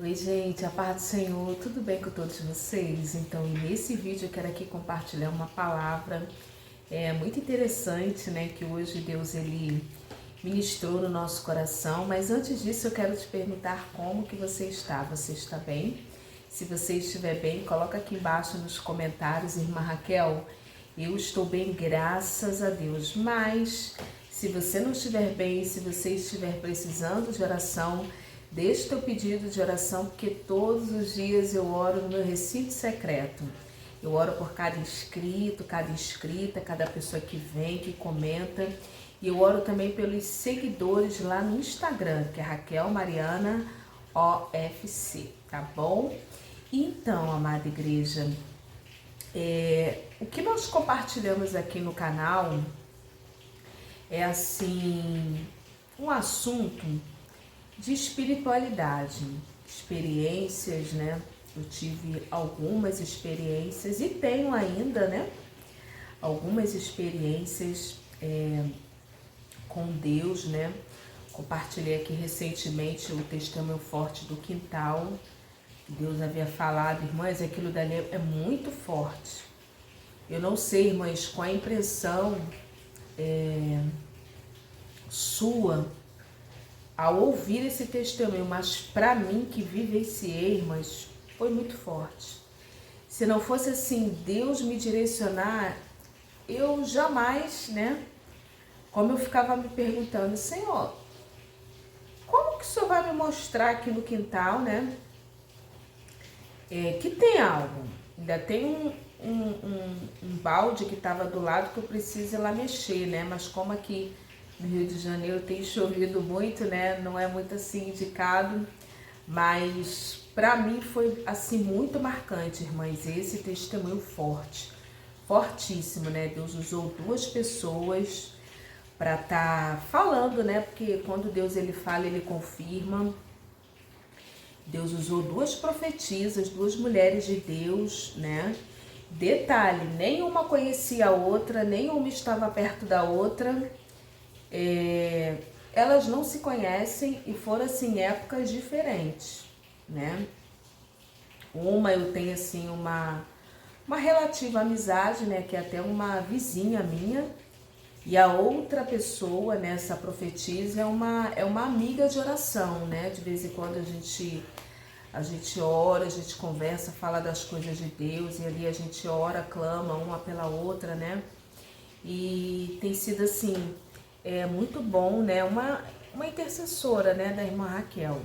Oi gente, a paz do Senhor, tudo bem com todos vocês? Então, nesse vídeo eu quero aqui compartilhar uma palavra muito interessante, né? Que hoje Deus ele ministrou no nosso coração. Mas antes disso eu quero te perguntar como que você está. Você está bem? Se você estiver bem, coloca aqui embaixo nos comentários, irmã Raquel. Eu estou bem, graças a Deus. Mas se você não estiver bem, se você estiver precisando de oração, deixe teu pedido de oração, porque todos os dias eu oro no meu recinto secreto. Eu oro por cada inscrito, cada inscrita, cada pessoa que vem, que comenta. E eu oro também pelos seguidores lá no Instagram, que é Raquel Mariana OFC, tá bom? Então, amada igreja, o que nós compartilhamos aqui no canal é assim, um assunto de espiritualidade, experiências, né? Eu tive algumas experiências e tenho ainda, né? Algumas experiências com Deus, né? Compartilhei aqui recentemente o testemunho forte do quintal. Deus havia falado, irmãs, aquilo dali é muito forte. Eu não sei, irmãs, qual a impressão sua ao ouvir esse testemunho, mas para mim que vivenciei, irmãs, foi muito forte. Se não fosse assim, Deus me direcionar, eu jamais, né? Como eu ficava me perguntando, Senhor, como que o Senhor vai me mostrar aqui no quintal, né? Que tem algo. Ainda tem um balde que estava do lado que eu preciso ir lá mexer, né? Mas como aqui no Rio de Janeiro tem chovido muito, né? Não é muito assim indicado, mas para mim foi assim muito marcante, irmãs, esse testemunho forte, fortíssimo, né? Deus usou duas pessoas para estar falando, né? Porque quando Deus ele fala, ele confirma. Deus usou duas profetisas, duas mulheres de Deus, né? Detalhe, nenhuma conhecia a outra, nenhuma estava perto da outra. Elas não se conhecem e foram assim épocas diferentes, né? Uma eu tenho assim uma relativa amizade, né, que é até uma vizinha minha, e a outra pessoa, né, essa profetisa é uma amiga de oração, né? De vez em quando a gente ora, a gente conversa, fala das coisas de Deus e ali a gente ora, clama uma pela outra, né? E tem sido assim muito bom, né? Uma intercessora, né, da irmã Raquel.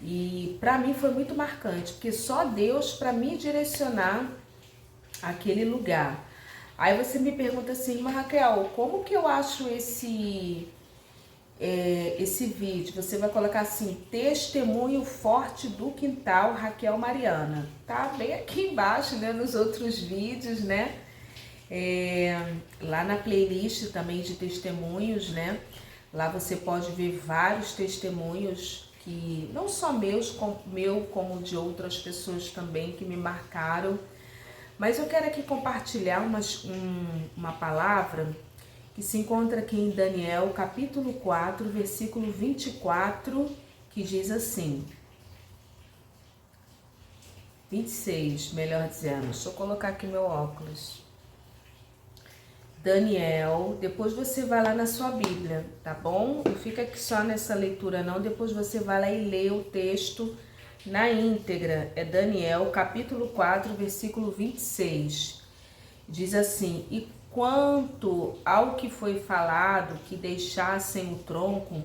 E para mim foi muito marcante, porque só Deus para me direcionar aquele lugar. Aí você me pergunta assim, irmã Raquel, como que eu acho esse vídeo? Você vai colocar assim, testemunho forte do quintal Raquel Mariana. Tá bem aqui embaixo, né, nos outros vídeos, né? Lá na playlist também de testemunhos, né? Lá você pode ver vários testemunhos que não só como de outras pessoas também que me marcaram. Mas eu quero aqui compartilhar uma palavra que se encontra aqui em Daniel, capítulo 4, versículo 24, que diz assim, 26, melhor dizendo, deixa eu colocar aqui meu óculos. Daniel, depois você vai lá na sua Bíblia, tá bom? Não fica aqui só nessa leitura não, depois você vai lá e lê o texto na íntegra. É Daniel, capítulo 4, versículo 26. Diz assim, e quanto ao que foi falado, que deixassem o tronco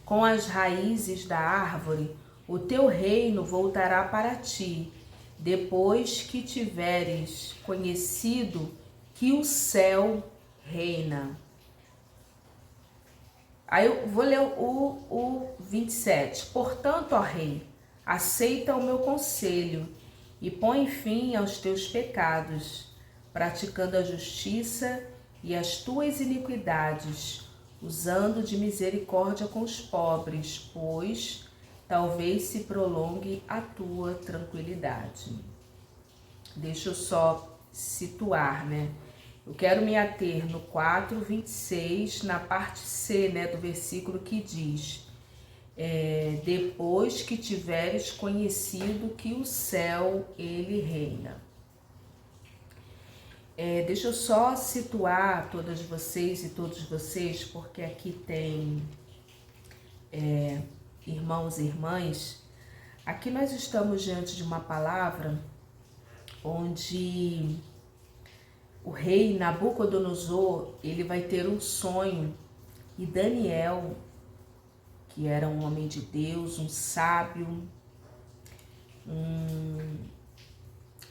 com as raízes da árvore, o teu reino voltará para ti, depois que tiveres conhecido que o céu reina. Aí eu vou ler o 27. Portanto, ó rei, aceita o meu conselho e põe fim aos teus pecados, praticando a justiça e as tuas iniquidades, usando de misericórdia com os pobres, pois talvez se prolongue a tua tranquilidade. Deixa eu só situar, né? Eu quero me ater no 4:26, na parte C, né, do versículo que diz: depois que tiveres conhecido que o céu ele reina. Deixa eu só situar todas vocês e todos vocês, porque aqui tem irmãos e irmãs. Aqui nós estamos diante de uma palavra onde o rei Nabucodonosor, ele vai ter um sonho, e Daniel, que era um homem de Deus, um sábio,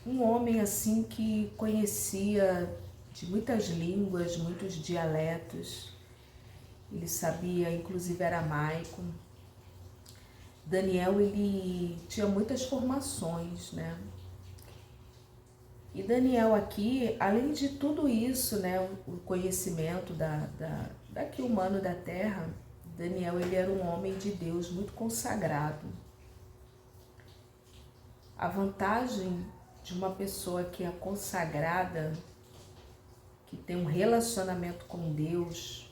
um homem assim que conhecia de muitas línguas, muitos dialetos, ele sabia inclusive aramaico. Daniel, ele tinha muitas formações, né? E Daniel aqui, além de tudo isso, né, o conhecimento daqui humano da terra, Daniel, ele era um homem de Deus muito consagrado. A vantagem de uma pessoa que é consagrada, que tem um relacionamento com Deus,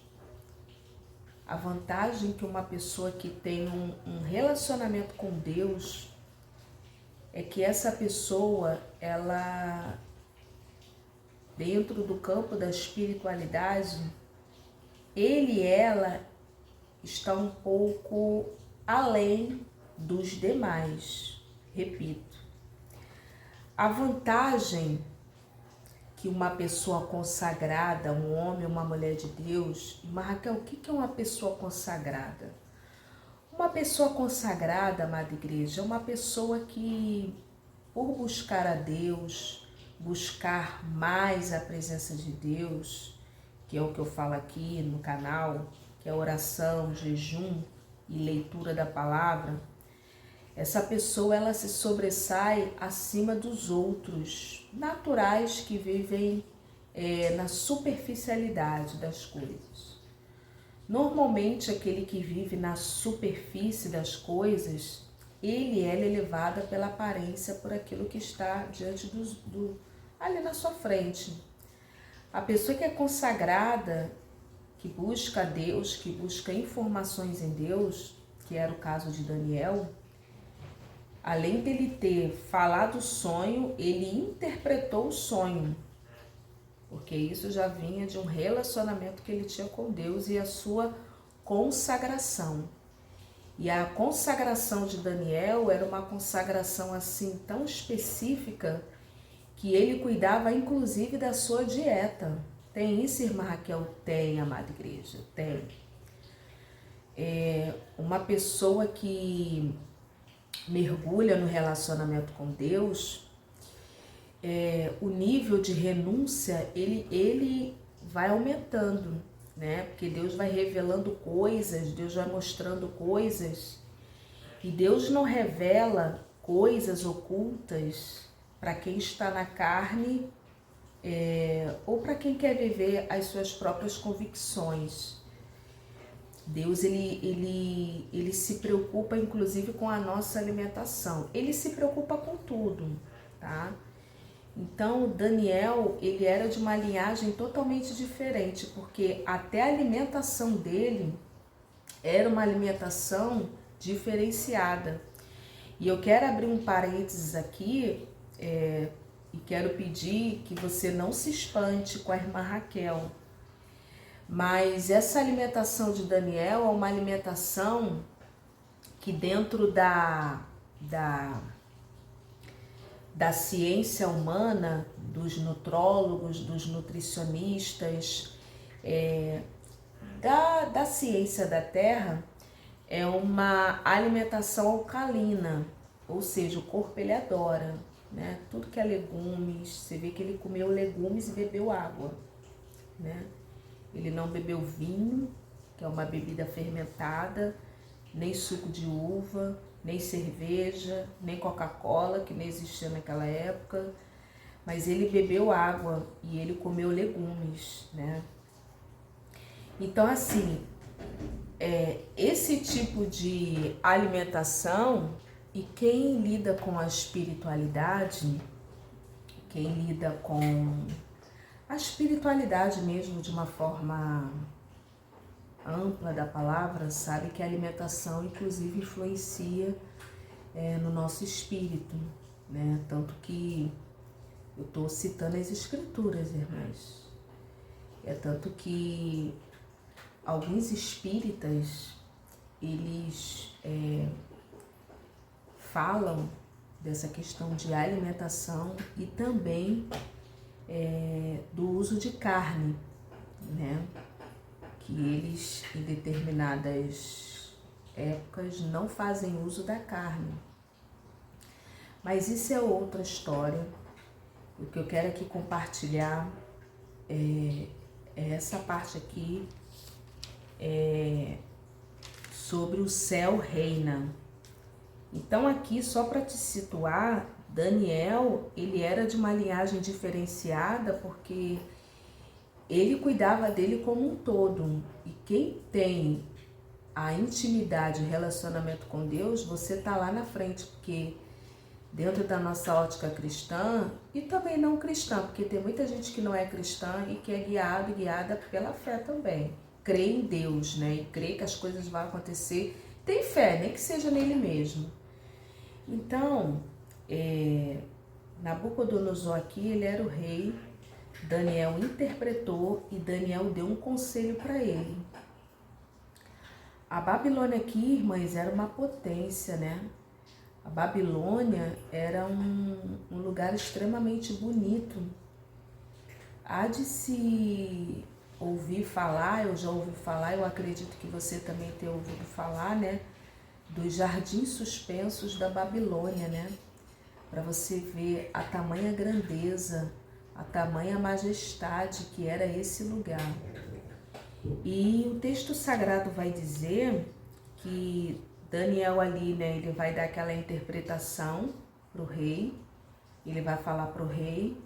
a vantagem que uma pessoa que tem um relacionamento com Deus é que essa pessoa, ela, dentro do campo da espiritualidade, ele e ela está um pouco além dos demais. Repito, a vantagem que uma pessoa consagrada, um homem ou uma mulher de Deus, mas Raquel, o que é uma pessoa consagrada? Uma pessoa consagrada, amada igreja, é uma pessoa que, por buscar a Deus, buscar mais a presença de Deus, que é o que eu falo aqui no canal, que é oração, jejum e leitura da palavra, essa pessoa, ela se sobressai acima dos outros naturais que vivem na superficialidade das coisas. Normalmente, aquele que vive na superfície das coisas, ele é elevado pela aparência, por aquilo que está diante ali na sua frente. A pessoa que é consagrada, que busca a Deus, que busca informações em Deus, que era o caso de Daniel, além dele ter falado o sonho, ele interpretou o sonho, porque isso já vinha de um relacionamento que ele tinha com Deus e a sua consagração. E a consagração de Daniel era uma consagração assim tão específica que ele cuidava inclusive da sua dieta. Tem isso, irmã Raquel? Tem, amada igreja, tem. Uma pessoa que mergulha no relacionamento com Deus, o nível de renúncia, ele vai aumentando, né? Porque Deus vai revelando coisas, Deus vai mostrando coisas, e Deus não revela coisas ocultas para quem está na carne, ou para quem quer viver as suas próprias convicções. Deus, ele se preocupa inclusive com a nossa alimentação. Ele se preocupa com tudo, tá? Então, Daniel, ele era de uma linhagem totalmente diferente, porque até a alimentação dele era uma alimentação diferenciada. E eu quero abrir um parênteses aqui, e quero pedir que você não se espante com a irmã Raquel. Mas essa alimentação de Daniel é uma alimentação que dentro da ciência humana, dos nutrólogos, dos nutricionistas, da ciência da terra, é uma alimentação alcalina, ou seja, o corpo ele adora, né? Tudo que é legumes, você vê que ele comeu legumes e bebeu água, né? Ele não bebeu vinho, que é uma bebida fermentada, nem suco de uva, nem cerveja, nem Coca-Cola, que nem existia naquela época, mas ele bebeu água e ele comeu legumes, né? Então, assim, esse tipo de alimentação, e quem lida com a espiritualidade, quem lida com a espiritualidade mesmo de uma forma ampla da palavra sabe que a alimentação, inclusive, influencia no nosso espírito, né? Tanto que eu estou citando as escrituras, irmãs. Tanto que alguns espíritas, eles falam dessa questão de alimentação e também do uso de carne, né? Que eles, em determinadas épocas, não fazem uso da carne. Mas isso é outra história. O que eu quero aqui compartilhar é essa parte aqui sobre o céu reina. Então aqui, só para te situar, Daniel, ele era de uma linhagem diferenciada porque ele cuidava dele como um todo. E quem tem a intimidade e relacionamento com Deus, você tá lá na frente, porque dentro da nossa ótica cristã, e também não cristã, porque tem muita gente que não é cristã e que é guiado e guiada pela fé também. Crê em Deus, né? E crê que as coisas vão acontecer. Tem fé, nem que seja nele mesmo. Então, Nabucodonosor aqui, ele era o rei. Daniel interpretou e Daniel deu um conselho para ele. A Babilônia aqui, irmãs, era uma potência, né? A Babilônia era um lugar extremamente bonito. Há de se ouvir falar, eu já ouvi falar, eu acredito que você também tenha ouvido falar, né? Dos jardins suspensos da Babilônia, né? Para você ver a tamanha grandeza, a tamanha majestade que era esse lugar. E o texto sagrado vai dizer que Daniel ali, né, ele vai dar aquela interpretação para o rei, ele vai falar para o rei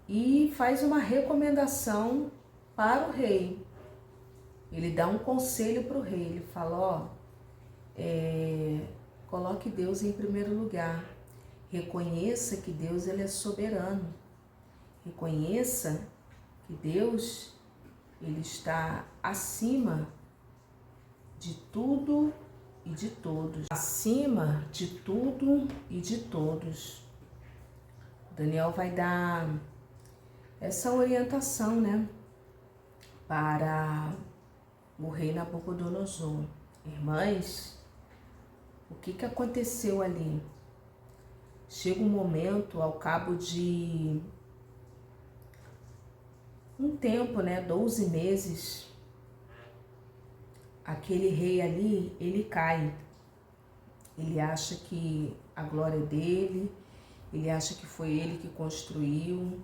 e faz uma recomendação para o rei. Ele dá um conselho para o rei, ele fala, coloque Deus em primeiro lugar, reconheça que Deus ele é soberano, reconheça que Deus ele está acima de tudo e de todos. Acima de tudo e de todos. Daniel vai dar essa orientação, né? Para o rei Nabucodonosor. Irmãs, o que aconteceu ali? Chega um momento, ao cabo de um tempo, né? 12 meses, aquele rei ali, ele cai. Ele acha que a glória é dele, ele acha que foi ele que construiu,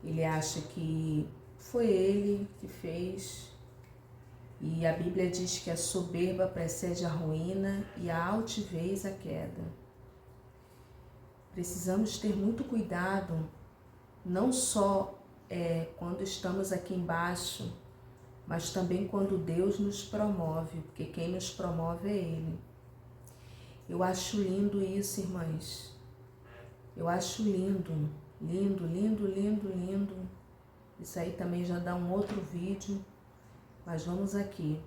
ele acha que foi ele que fez. E a Bíblia diz que a soberba precede a ruína e a altivez a queda. Precisamos ter muito cuidado, não só quando estamos aqui embaixo, mas também quando Deus nos promove, porque quem nos promove é Ele. Eu acho lindo isso, irmãs. Eu acho lindo, lindo, lindo, lindo, lindo. Isso aí também já dá um outro vídeo, mas vamos aqui.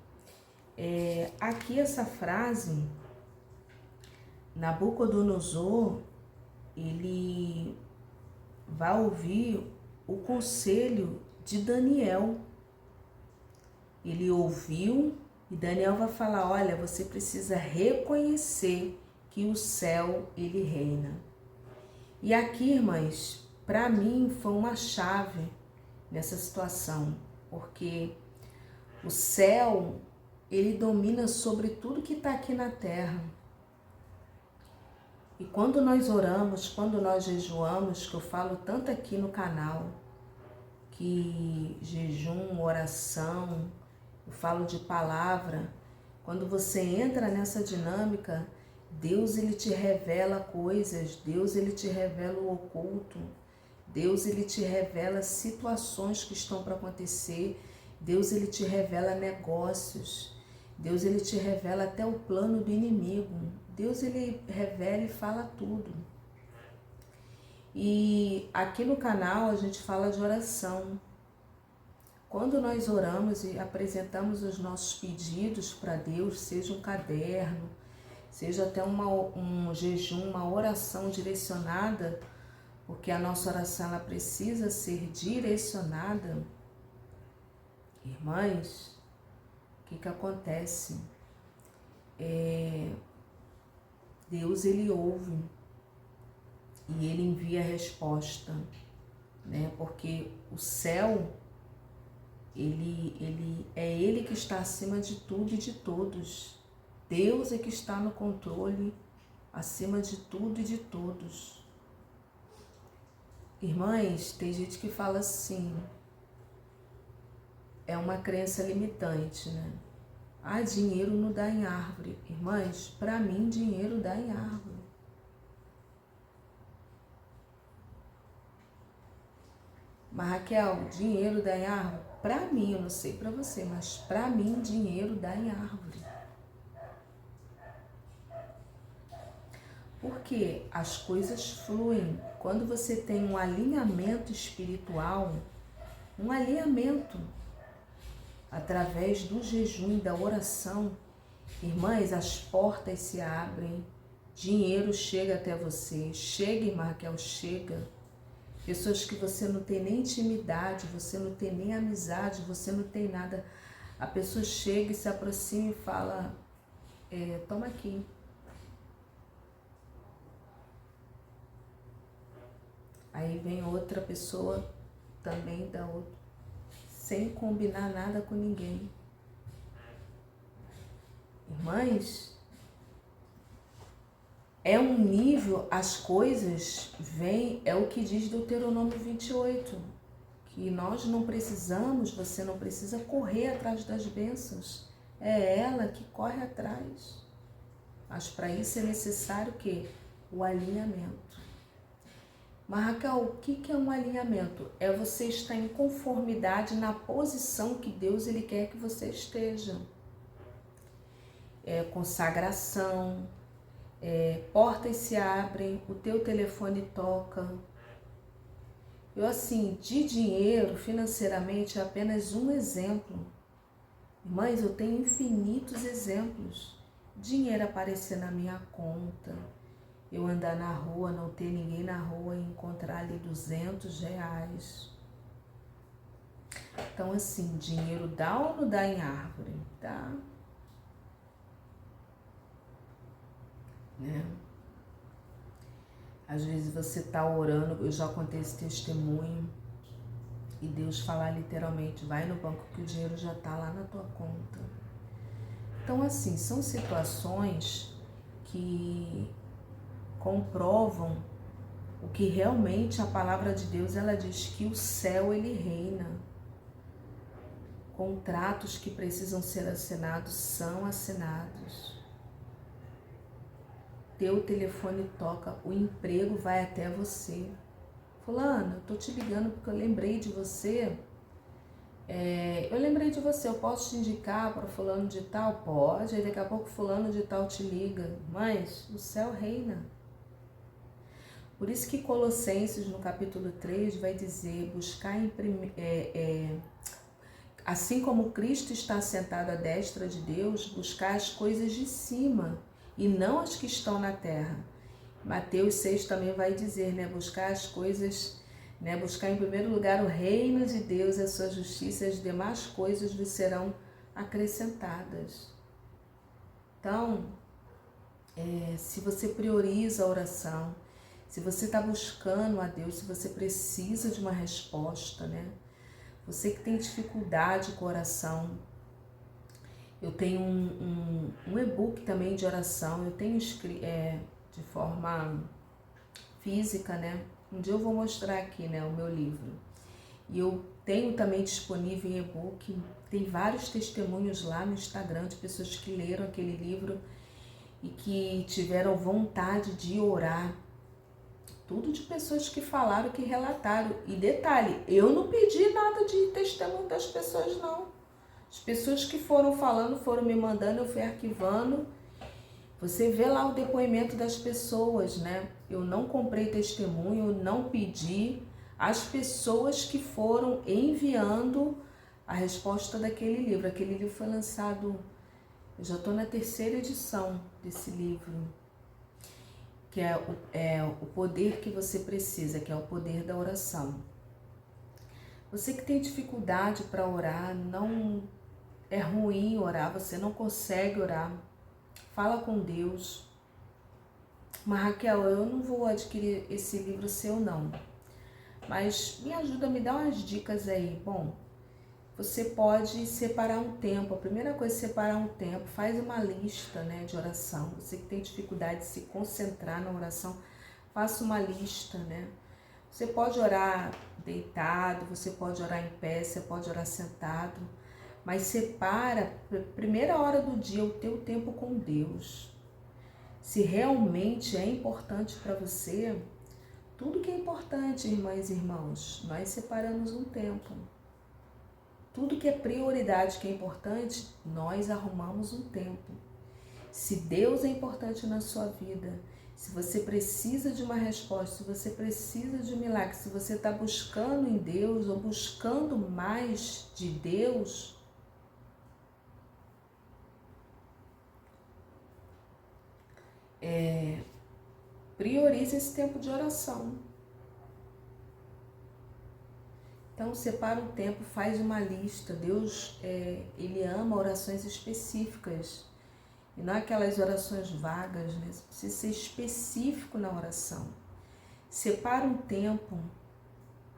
Aqui essa frase, Nabucodonosor, ele vai ouvir o conselho de Daniel. Ele ouviu e Daniel vai falar, olha, você precisa reconhecer que o céu, ele reina. E aqui, irmãs, para mim foi uma chave nessa situação, porque o céu, ele domina sobre tudo que está aqui na terra. E quando nós oramos, quando nós jejuamos, que eu falo tanto aqui no canal, que jejum, oração, eu falo de palavra, quando você entra nessa dinâmica, Deus ele te revela coisas, Deus ele te revela o oculto, Deus ele te revela situações que estão para acontecer, Deus ele te revela negócios, Deus ele te revela até o plano do inimigo, Deus ele revela e fala tudo. E aqui no canal a gente fala de oração. quando nós oramos e apresentamos os nossos pedidos para Deus, seja um caderno, seja até um jejum, uma oração direcionada, porque a nossa oração ela precisa ser direcionada, irmãs, o que acontece? Deus ele ouve e ele envia a resposta, né? Porque o céu ele que está acima de tudo e de todos. Deus é que está no controle acima de tudo e de todos. Irmãs, tem gente que fala assim, é uma crença limitante, né? Ah, dinheiro não dá em árvore. Irmãs, para mim dinheiro dá em árvore. Mas Raquel, dinheiro dá em árvore? Para mim, eu não sei para você, mas para mim dinheiro dá em árvore. Porque as coisas fluem. Quando você tem um alinhamento espiritual, um alinhamento através do jejum e da oração, irmãs, as portas se abrem, dinheiro chega até você. Chega, irmã Raquel, chega. Pessoas que você não tem nem intimidade, você não tem nem amizade, você não tem nada. A pessoa chega e se aproxima e fala, toma aqui. Aí vem outra pessoa, também dá outro, sem combinar nada com ninguém. Irmãs, é um nível, as coisas vêm, é o que diz Deuteronômio 28, que nós não precisamos, você não precisa correr atrás das bênçãos, é ela que corre atrás. Mas para isso é necessário o quê? O alinhamento. Mas Raquel, o que é um alinhamento? É você estar em conformidade na posição que Deus ele quer que você esteja. É consagração, portas se abrem, o teu telefone toca. Eu assim, de dinheiro, financeiramente, é apenas um exemplo. Irmãs, eu tenho infinitos exemplos. Dinheiro aparecer na minha conta. Eu andar na rua, não ter ninguém na rua e encontrar ali R$200. Então, assim, dinheiro dá ou não dá em árvore? Dá. Né? Às vezes você está orando, eu já contei esse testemunho, e Deus falar literalmente, vai no banco que o dinheiro já está lá na tua conta. Então, assim, são situações que comprovam o que realmente a palavra de Deus, ela diz que o céu ele reina. Contratos que precisam ser assinados são assinados. Teu telefone toca, o emprego vai até você. Fulano, eu tô te ligando porque eu lembrei de você. Eu posso te indicar para fulano de tal? Pode, aí daqui a pouco fulano de tal te liga. Mas o céu reina. Por isso que Colossenses, no capítulo 3, vai dizer, buscar assim como Cristo está sentado à destra de Deus, buscar as coisas de cima e não as que estão na terra. Mateus 6 também vai dizer, né, buscar as coisas, né, buscar em primeiro lugar o reino de Deus, a sua justiça, as demais coisas lhe serão acrescentadas. Então, se você prioriza a oração, se você está buscando a Deus, se você precisa de uma resposta, né? Você que tem dificuldade com oração, eu tenho um e-book também de oração, eu tenho de forma física, né? Um dia eu vou mostrar aqui, né, o meu livro. E eu tenho também disponível em e-book, tem vários testemunhos lá no Instagram de pessoas que leram aquele livro e que tiveram vontade de orar. Tudo de pessoas que falaram, que relataram. E detalhe, eu não pedi nada de testemunho das pessoas, não. As pessoas que foram falando, foram me mandando, eu fui arquivando. Você vê lá o depoimento das pessoas, né? Eu não comprei testemunho, eu não pedi. As pessoas que foram enviando a resposta daquele livro. Aquele livro foi lançado, eu já estou na 3ª edição desse livro, que é o poder que você precisa, que é o poder da oração. Você que tem dificuldade para orar, não é ruim orar, você não consegue orar, fala com Deus. Mas Raquel, eu não vou adquirir esse livro seu não, mas me ajuda, me dá umas dicas aí. Bom, você pode separar um tempo. A primeira coisa é separar um tempo. Faz uma lista, né, de oração. Você que tem dificuldade de se concentrar na oração, faça uma lista, né? Você pode orar deitado, você pode orar em pé, você pode orar sentado, mas separa, primeira hora do dia, o teu tempo com Deus. Se realmente é importante para você, tudo que é importante, irmãs e irmãos, nós separamos um tempo. Tudo que é prioridade, que é importante, nós arrumamos um tempo. Se Deus é importante na sua vida, se você precisa de uma resposta, se você precisa de um milagre, se você está buscando em Deus ou buscando mais de Deus, priorize esse tempo de oração. Então, separa um tempo, faz uma lista. Deus, Ele ama orações específicas. E não aquelas orações vagas, né? Você precisa ser específico na oração. Separa um tempo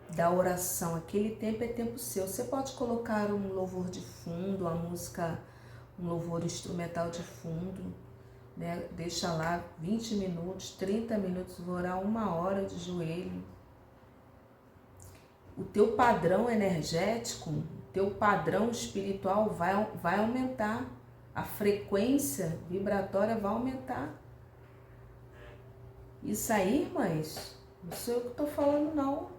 da oração. Aquele tempo é tempo seu. Você pode colocar um louvor de fundo, uma música, um louvor instrumental de fundo, né? Deixa lá 20 minutos, 30 minutos, vou orar 1 hora de joelho. O teu padrão energético, o teu padrão espiritual vai aumentar. A frequência vibratória vai aumentar. Isso aí, irmãs, não sou eu que estou falando, não.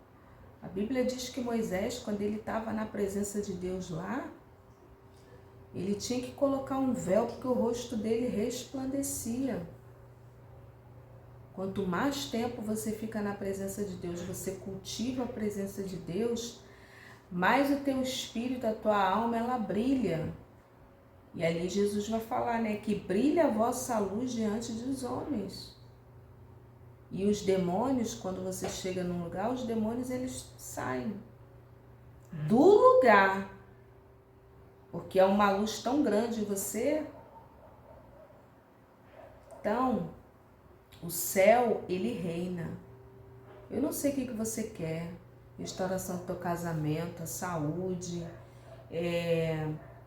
A Bíblia diz que Moisés, quando ele estava na presença de Deus lá, ele tinha que colocar um véu porque o rosto dele resplandecia. Quanto mais tempo você fica na presença de Deus, você cultiva a presença de Deus, mais o teu espírito, a tua alma, ela brilha. E ali Jesus vai falar, né, que brilha a vossa luz diante dos homens. E os demônios, quando você chega num lugar, os demônios eles saem do lugar, porque é uma luz tão grande em você. Então, o céu, ele reina. Eu não sei o que você quer. Restauração do teu casamento, a saúde.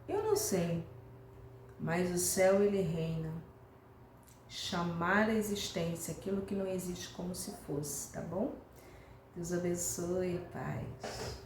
Eu não sei. Mas o céu, ele reina. Chamar a existência aquilo que não existe como se fosse, tá bom? Deus abençoe, paz.